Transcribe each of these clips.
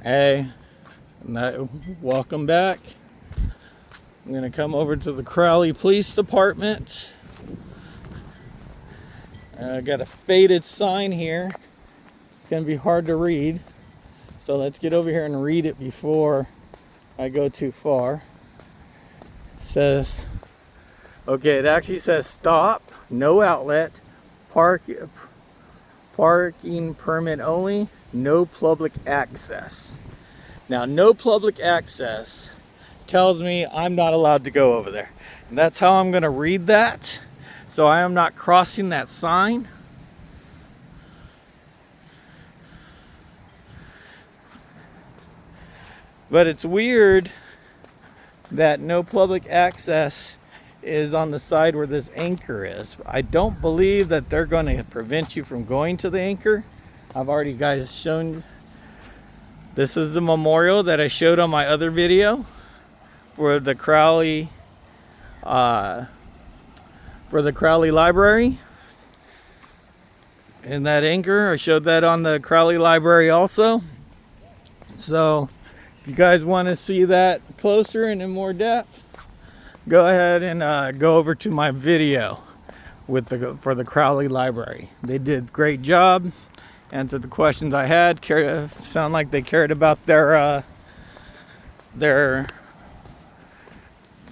Hey, welcome back. I'm gonna come over to the Crowley Police Department. I got a faded sign here. It's gonna be hard to read, so let's get over here and read it before I go too far. It says, okay, it actually says stop, no outlet, parking permit only, no public access. Now, no public access tells me I'm not allowed to go over there. And that's how I'm going to read that. So I am not crossing that sign. But it's weird that no public access is on the side where this anchor is. I don't believe that they're going to prevent you from going to the anchor. I've already guys shown. This is the memorial that I showed on my other video for the Crowley Library. And that anchor, I showed that on the Crowley Library also. So if you guys want to see that closer and in more depth, go ahead and go over to my video for the Crowley Library. They did a great job, answered the questions I had. Sound like they cared about their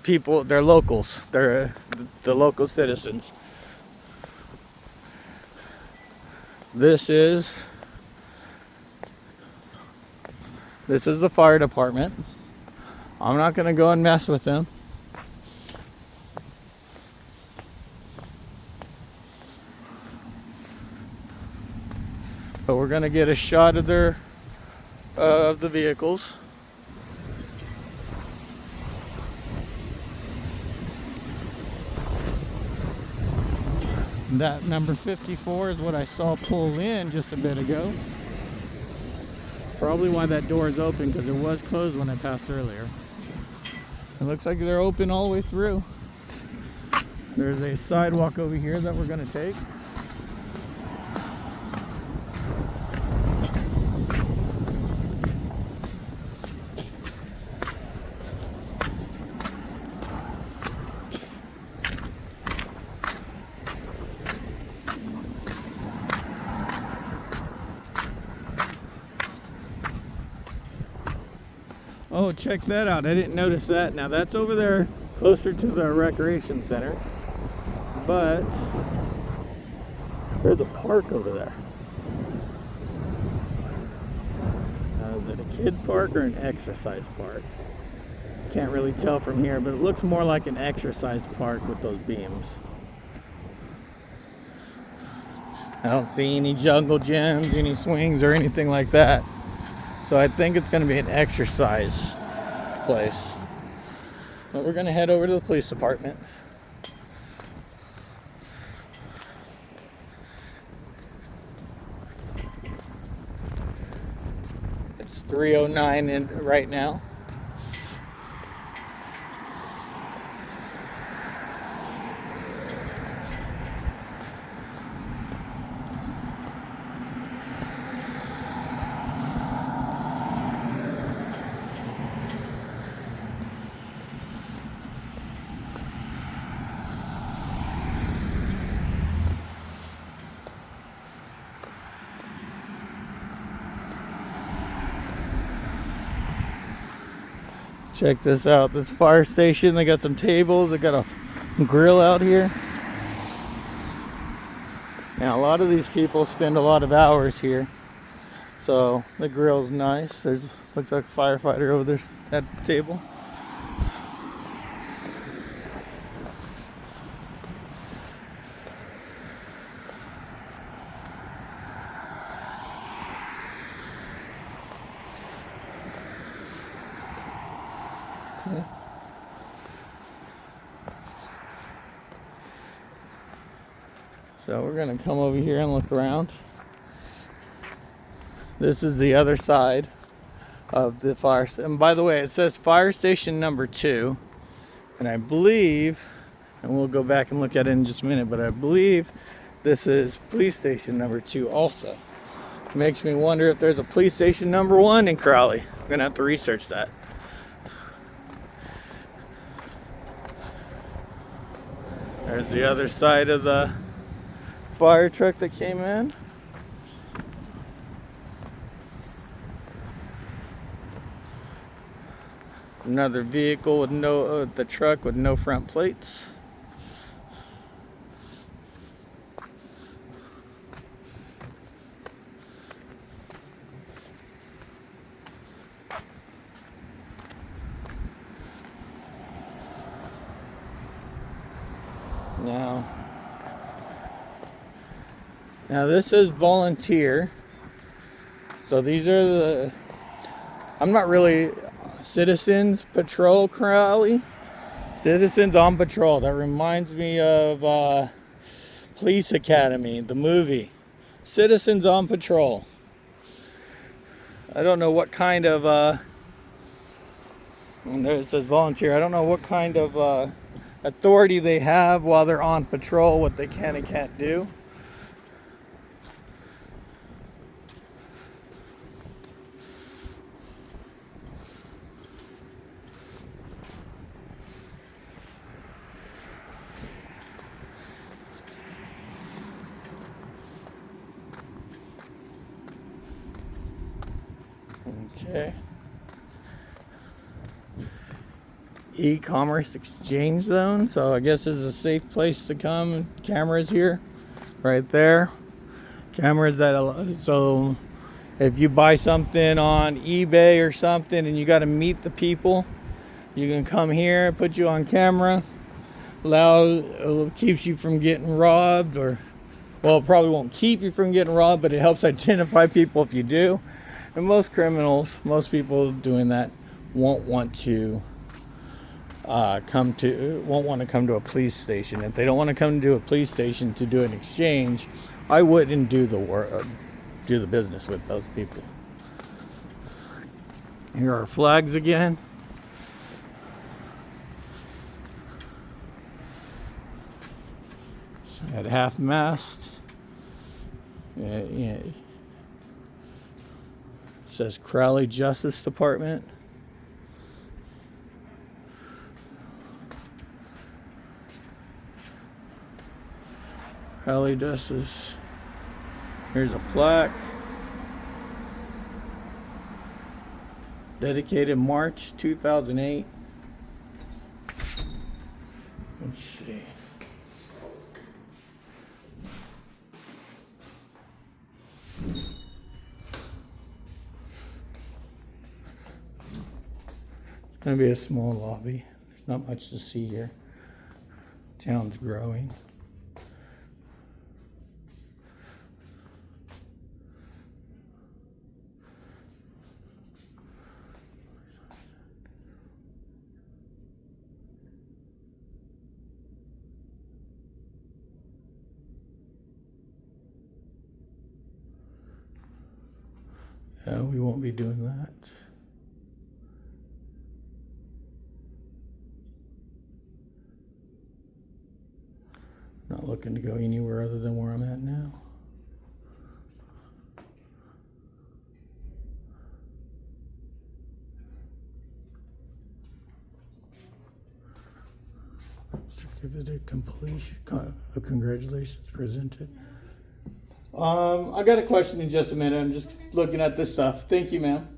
people, their locals, the local citizens. This is the fire department. I'm not going to go and mess with them. But we're going to get a shot of the vehicles. That number 54 is what I saw pull in just a bit ago. Probably why that door is open, because it was closed when I passed earlier. It looks like they're open all the way through. There's a sidewalk over here that we're going to take. Oh, check that out. I didn't notice that. Now that's over there closer to the recreation center. But there's a park over there. Is it a kid park or an exercise park? Can't really tell from here, but it looks more like an exercise park with those beams. I don't see any jungle gyms, any swings, or anything like that. So I think it's going to be an exercise place. But we're going to head over to the police department. It's 3:09 right now. Check this out, this fire station, they got some tables, they got a grill out here. Now a lot of these people spend a lot of hours here, so the grill's nice. Looks like a firefighter over there at the table. So we're going to come over here and look around. This is the other side of the fire. And by the way, it says fire station number 2. And I believe, and we'll go back and look at it in just a minute, but I believe this is police station number 2 also. Makes me wonder if there's a police station #1 in Crowley. I'm gonna have to research that. There's the other side of the fire truck that came in. Another vehicle with the truck with no front plates. Now this is volunteer. So these are the, I'm not really, Citizens Patrol Crowley. Citizens on Patrol. That reminds me of Police Academy, the movie. Citizens on Patrol. I don't know what kind of, it says volunteer. I don't know what kind of authority they have while they're on patrol, what they can and can't do. Okay. E-commerce exchange zone. So I guess this is a safe place to come. Cameras here, right there. Cameras that, so if you buy something on eBay or something and you got to meet the people, you can come here, put you on camera. Keeps you from getting robbed, or, well, it probably won't keep you from getting robbed, but it helps identify people if you do. And most criminals, most people doing that won't want to come to a police station. If they don't want to come to a police station to do an exchange, I wouldn't do the business with those people. Here are flags again. So at half mast. Yeah. Says Crowley Justice Department. Crowley Justice. Here's a plaque. Dedicated March 2008. Let's see. Gonna be a small lobby. There's not much to see here. Town's growing. Yeah, we won't be doing that. Not looking to go anywhere other than where I'm at now. Certificate of completion. Congratulations presented. I got a question in just a minute. I'm just looking at this stuff. Thank you, ma'am.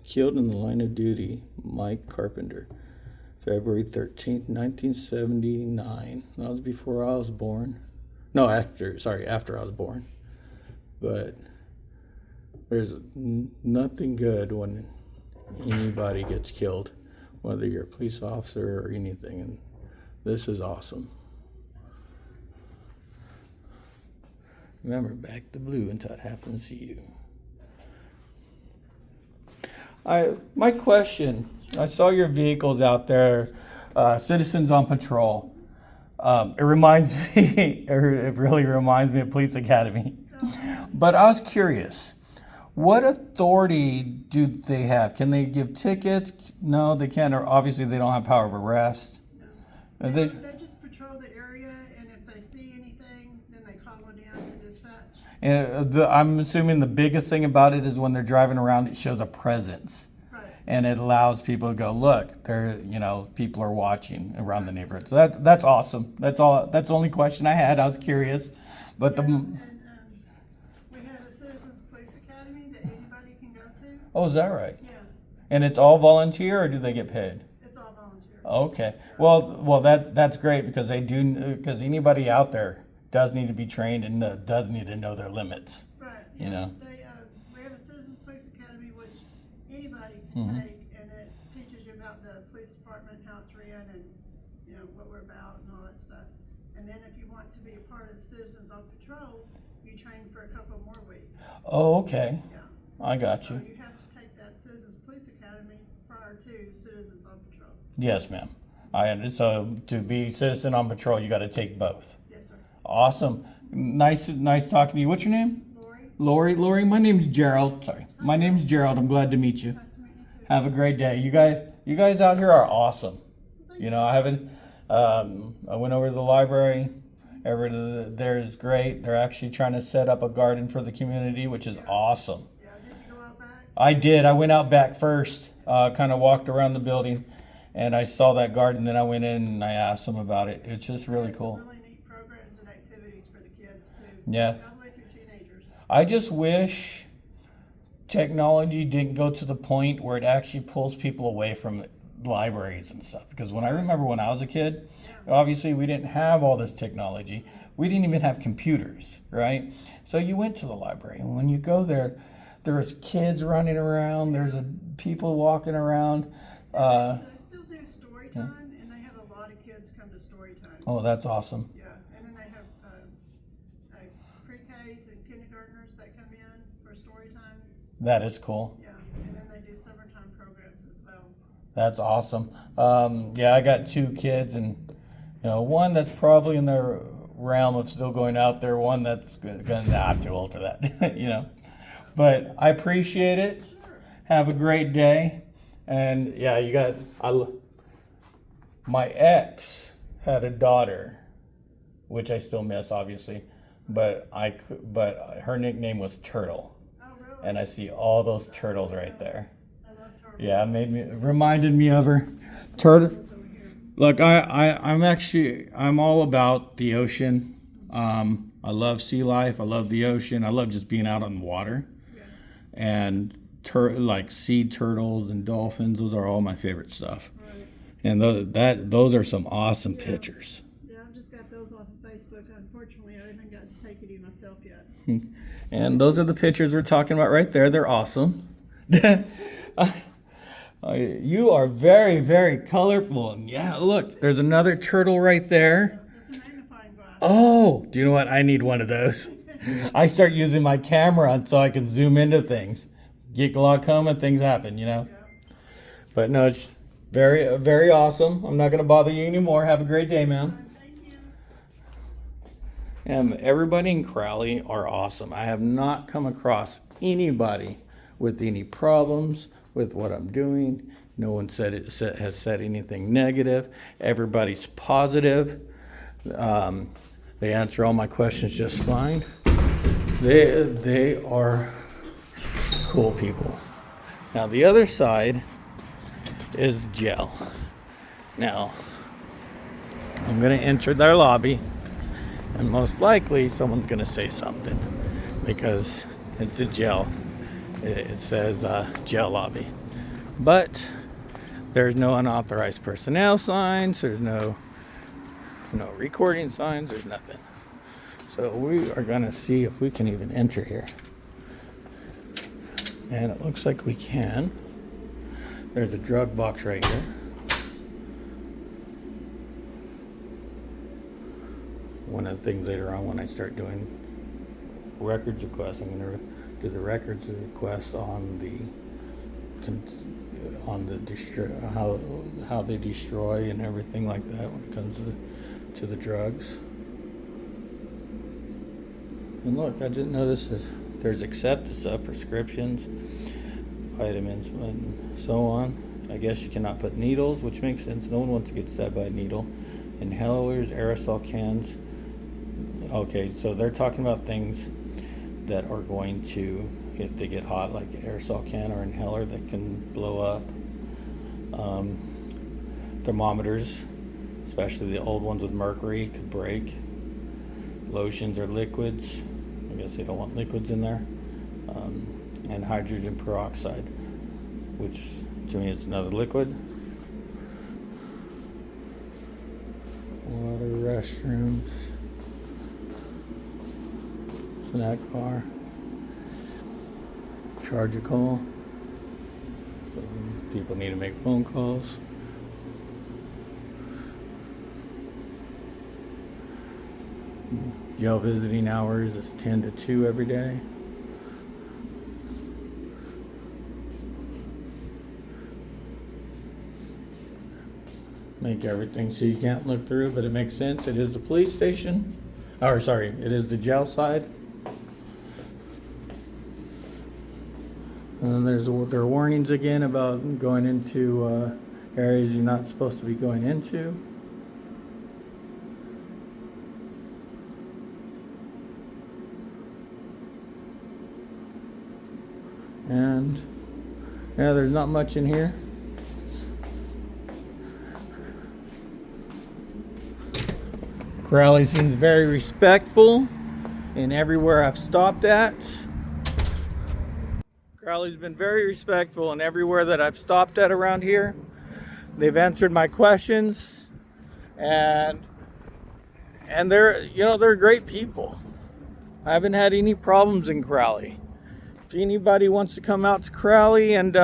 Killed in the line of duty, Mike Carpenter. February 13th, 1979. That was before I was born. No, after I was born. But there's nothing good when anybody gets killed, whether you're a police officer or anything. And this is awesome. Remember, back to blue until it happens to you. My question, I saw your vehicles out there, Citizens on Patrol. It really reminds me of Police Academy. But I was curious, what authority do they have? Can they give tickets? No, they can't. Or obviously, they don't have power of arrest. They just patrol the area, and if they see anything, then they And I'm assuming the biggest thing about it is when they're driving around, it shows a presence. Right. And it allows people to go, look, there, people are watching around the neighborhood. So that's awesome. That's all. That's the only question I had. I was curious, but Yeah, and we have a Citizens Police Academy that anybody can go to. Oh, is that right? Yeah, And it's all volunteer, or do they get paid? it's all volunteer. Okay. Well, that's great because because anybody out there does need to be trained and does need to know their limits. Right. You Yeah. know. We have a Citizens Police Academy which anybody can Mhm. take, and it teaches you about the police department, how it's ran, and what we're about and all that stuff. And then if you want to be a part of the Citizens on Patrol, you train for a couple more weeks. Oh, okay. Yeah. I got So you. you have to take that Citizens Police Academy prior to Citizens on Patrol. Yes, ma'am. So to be citizen on patrol, you got to take both. Yes, sir. Awesome. Nice talking to you. What's your name? Lori? Lori. My name's Gerald. Sorry. My name's Gerald. I'm glad to meet you. Nice to meet you too. Have a great day. You guys out here are awesome. I haven't. I went over to the library. Everybody there is great. They're actually trying to set up a garden for the community, which is awesome. Yeah, did you go out back? I did. I went out back first. Kind of walked around the building, and I saw that garden. Then I went in and I asked them about it. It's just really cool. Some really neat programs and activities for the kids too. Yeah. All the way through teenagers. I just wish technology didn't go to the point where it actually pulls people away from libraries and stuff. Because when I remember when I was a kid, obviously we didn't have all this technology. We didn't even have computers, right? So you went to the library, and when you go there, there's kids running around. There's people walking around. They still do story time, and they have a lot of kids come to story time. Oh, that's awesome. Yeah, and then they have pre-Ks and kindergartners that come in for story time. That is cool. Yeah, and then they do summertime programs as well. That's awesome. Yeah, I got two kids, and one that's probably in the realm of still going out there. One that's going. Nah, I'm too old for that. But I appreciate it. Sure. Have a great day, and yeah, my ex had a daughter, which I still miss, obviously, but her nickname was Turtle, Oh, really? and I see all those turtles right there. I love turtles. Yeah, reminded me of her. Turtle. Over here. Look, I'm all about the ocean. I love sea life. I love the ocean. I love just being out on the water. Yeah. And like sea turtles and dolphins, those are all my favorite stuff. Right. And those are some awesome pictures. Yeah, I've just got those off of Facebook. Unfortunately, I haven't got to take any myself yet. And those are the pictures we're talking about right there. They're awesome. You are very, very colorful. And yeah, look, there's another turtle right there. That's a magnifying glass. Oh, do you know what? I need one of those. I start using my camera so I can zoom into things. Get glaucoma, things happen, Yeah. But no, it's very, very awesome. I'm not going to bother you anymore. Have a great day, ma'am. Thank you. And everybody in Crowley are awesome. I have not come across anybody with any problems with what I'm doing. No one has said anything negative. Everybody's positive. They answer all my questions just fine. They are cool people. Now the other side is gel. Now I'm gonna enter their lobby, and most likely someone's gonna say something because it's a gel. It says gel lobby, but there's no unauthorized personnel signs. There's no recording signs. There's nothing. So we are gonna see if we can even enter here. And it looks like we can. There's a drug box right here. One of the things later on when I start doing records requests, I'm going to do the records requests on how they destroy and everything like that when it comes to the drugs. And look, I didn't notice this. There's acceptance of prescriptions, vitamins, and so on. I guess you cannot put needles, which makes sense. No one wants to get stabbed by a needle. Inhalers, aerosol cans. Okay, so they're talking about things that are going to, if they get hot, like an aerosol can or inhaler that can blow up. Thermometers, especially the old ones with mercury, could break. Lotions or liquids. I guess they don't want liquids in there. And hydrogen peroxide, which to me is another liquid. Water, restrooms, snack bar, charge a call. So people need to make phone calls. Jail visiting hours is 10 to 2 every day. Make everything so you can't look through, but it makes sense. It is the police station. Or sorry, it is the jail side. And then there are warnings again about going into areas you're not supposed to be going into. And yeah, there's not much in here. Crowley seems very respectful in everywhere I've stopped at. Crowley's been very respectful in everywhere that I've stopped at around here. They've answered my questions, and they're great people. I haven't had any problems in Crowley. If anybody wants to come out to Crowley and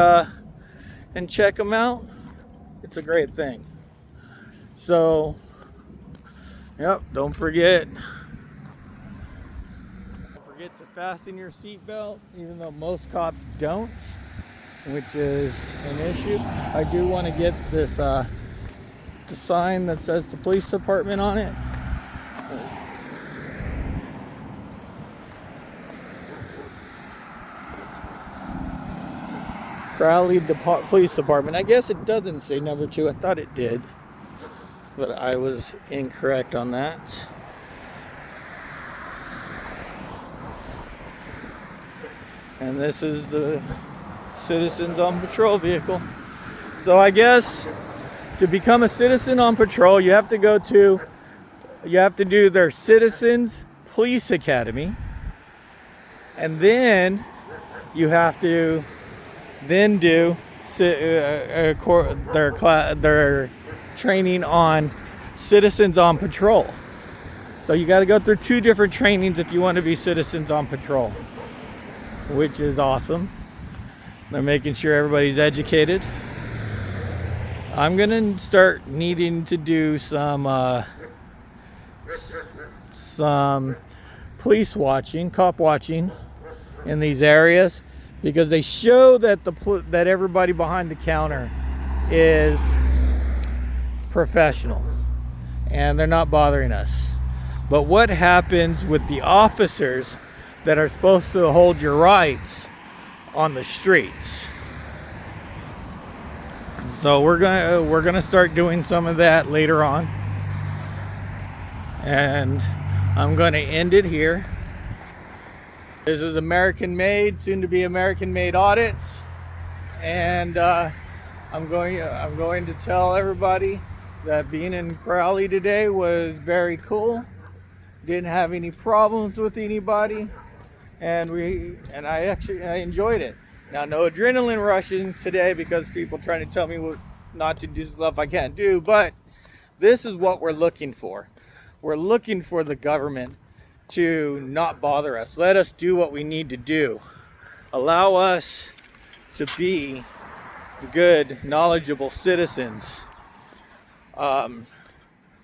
check them out, it's a great thing. So, yep, don't forget to fasten your seatbelt, even though most cops don't, which is an issue. I do want to get this the sign that says the police department on it. Crowley Police Department. I guess it doesn't say number 2. I thought it did, but I was incorrect on that. And this is the Citizens on Patrol vehicle. So I guess to become a citizen on patrol, you have to do their Citizens Police Academy, and then you have to do their training on Citizens on Patrol. So you got to go through 2 different trainings if you want to be Citizens on Patrol, which is awesome. They're making sure everybody's educated. I'm gonna start needing to do some police watching, cop watching in these areas, because they show that that everybody behind the counter is professional and they're not bothering us. But what happens with the officers that are supposed to hold your rights on the streets? So we're gonna start doing some of that later on, and I'm gonna end it here. This is American Made, soon to be American Made Audits, and I'm going to tell everybody that being in Crowley today was very cool. Didn't have any problems with anybody, and I enjoyed it. Now, no adrenaline rushing today because people trying to tell me what not to do, stuff I can't do, but this is what we're looking for. We're looking for the government to not bother us. Let us do what we need to do. Allow us to be good, knowledgeable citizens. As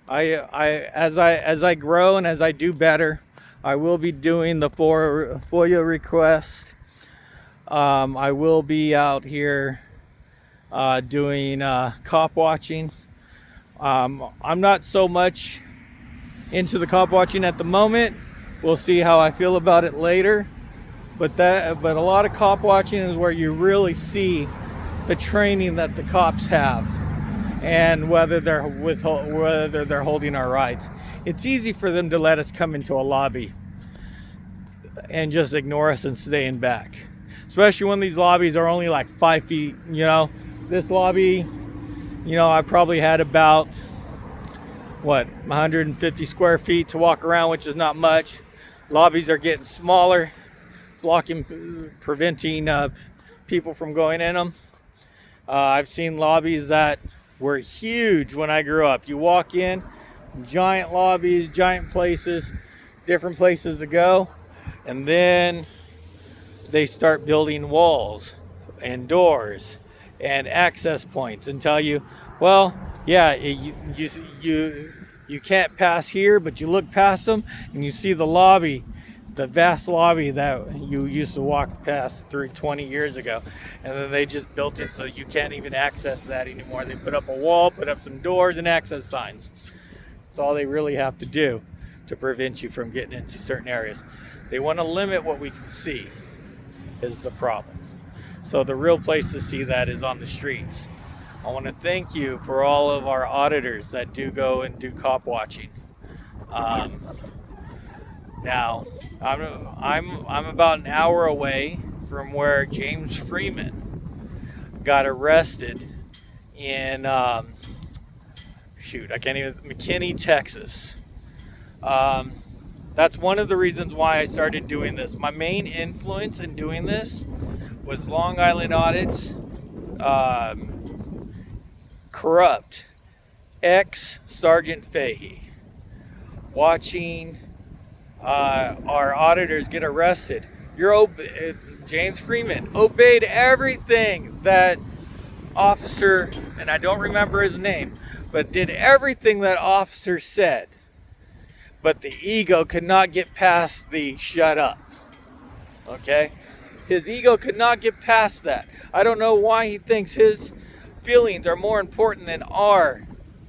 I grow and as I do better, I will be doing the FOIA request. I will be out here doing cop watching. I'm not so much into the cop watching at the moment. We'll see how I feel about it later. But a lot of cop watching is where you really see the training that the cops have and whether they're holding our rights. It's easy for them to let us come into a lobby. and just ignore us and stay in back. Especially when these lobbies are only like 5 feet, you know. This lobby, you know, I probably had about, what, 150 square feet to walk around, which is not much. Lobbies are getting smaller, preventing people from going in them. I've seen lobbies that were huge when I grew up. You walk in, giant lobbies, giant places, different places to go, and then they start building walls and doors and access points and tell you, well, yeah, you can't pass here, but you look past them and you see the lobby, the vast lobby that you used to walk past through 20 years ago. And then they just built it so you can't even access that anymore. They put up a wall, put up some doors and access signs. That's all they really have to do to prevent you from getting into certain areas. They want to limit what we can see is the problem. So the real place to see that is on the streets. I want to thank you for all of our auditors that do go and do cop watching. Now, I'm about an hour away from where James Freeman got arrested in McKinney, Texas. That's one of the reasons why I started doing this. My main influence in doing this was Long Island Audit's corrupt ex-Sergeant Fahey. Watching our auditors get arrested. James Freeman obeyed everything that officer, and I don't remember his name, but did everything that officer said. But the ego could not get past the shut up. Okay? His ego could not get past that. I don't know why he thinks his feelings are more important than our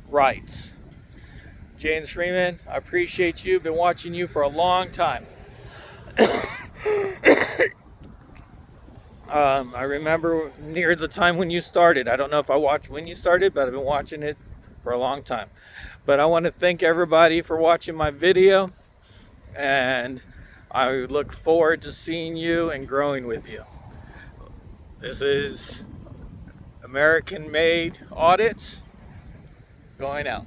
rights. James Freeman, I appreciate you. Been watching you for a long time. I remember near the time when you started. I don't know if I watched when you started, but I've been watching it for a long time. But I want to thank everybody for watching my video, and I look forward to seeing you and growing with you. This is American Made Audits going out.